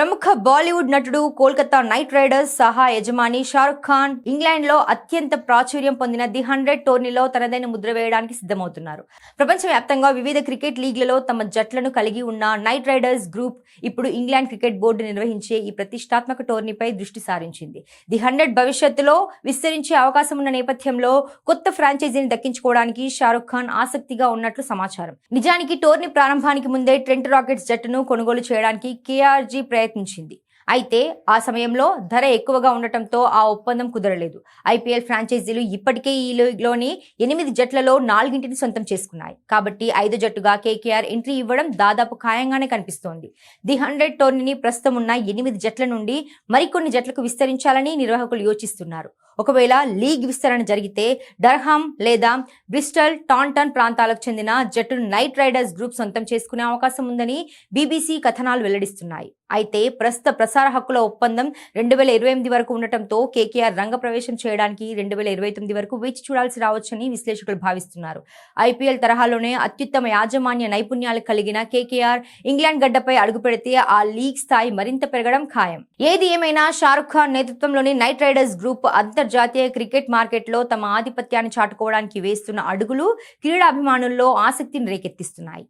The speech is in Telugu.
ప్రముఖ బాలీవుడ్ నటుడు కోల్కతా నైట్ రైడర్స్ సహా యజమాని షారుఖ్ ఖాన్ ఇంగ్లాండ్ లో అత్యంత ప్రాచుర్యం పొందిన ది 100 టోర్నీలో తనదైన ముద్ర వేయడానికి సిద్ధమవుతున్నారు. ప్రపంచవ్యాప్తంగా వివిధ క్రికెట్ లీగ్లలో తమ జట్లను కలిగి ఉన్న నైట్ రైడర్స్ గ్రూప్ ఇప్పుడు ఇంగ్లాండ్ క్రికెట్ బోర్డు నిర్వహించే ఈ ప్రతిష్టాత్మక టోర్నీపై దృష్టి సారించింది. ది 100 భవిష్యత్తులో విస్తరించే అవకాశం ఉన్న నేపథ్యంలో కొత్త ఫ్రాంచైజీని దక్కించుకోవడానికి షారుఖ్ ఖాన్ ఆసక్తిగా ఉన్నట్లు సమాచారం. నిజానికి టోర్నీ ప్రారంభానికి ముందే ట్రెంట్ రాకెట్స్ జట్టును కొనుగోలు చేయడానికి కేఆర్జీ ప్రయత్నించింది. అయితే ఆ సమయంలో ధర ఎక్కువగా ఉండటంతో ఆ ఒప్పందం కుదరలేదు. ఐపీఎల్ ఫ్రాంచైజీలు ఇప్పటికే ఈ లీగ్లోని 8 జట్లలో 4ని సొంతం చేసుకున్నాయి. కాబట్టి 5 జట్టుగా కేకేఆర్ ఎంట్రీ ఇవ్వడం దాదాపు ఖాయంగానే కనిపిస్తోంది. ది 100 టోర్నీని ప్రస్తుతం ఉన్న 8 జట్ల నుండి మరికొన్ని జట్లకు విస్తరించాలని నిర్వాహకులు యోచిస్తున్నారు. ఒకవేళ లీగ్ విస్తరణ జరిగితే డర్హామ్ లేదా బ్రిస్టల్, టాంటన్ ప్రాంతాలకు చెందిన జట్టును నైట్ రైడర్స్ గ్రూప్ సొంతం చేసుకునే అవకాశం ఉందని బీబీసీ కథనాలు వెల్లడిస్తున్నాయి. అయితే ప్రస్తుత ప్రసార హక్కుల ఒప్పందం 2028 వరకు ఉండటంతో కేకేఆర్ రంగప్రవేశం చేయడానికి 2029 వరకు వేచి చూడాల్సి రావచ్చని విశ్లేషకులు భావిస్తున్నారు. ఐపీఎల్ తరహాలోనే అత్యుత్తమ యాజమాన్య నైపుణ్యాలు కలిగిన కేకేఆర్ ఇంగ్లాండ్ గడ్డపై అడుగుపెడితే ఆ లీగ్ స్థాయి మరింత పెరగడం ఖాయం. ఏది ఏమైనా షారుఖ్ ఖాన్ నేతృత్వంలోని నైట్ రైడర్స్ గ్రూప్ అంతర్జాతీయ క్రికెట్ మార్కెట్లో తమ ఆధిపత్యాన్ని చాటుకోవడానికి వేస్తున్న అడుగులు క్రీడాభిమానుల్లో ఆసక్తిని రేకెత్తిస్తున్నాయి.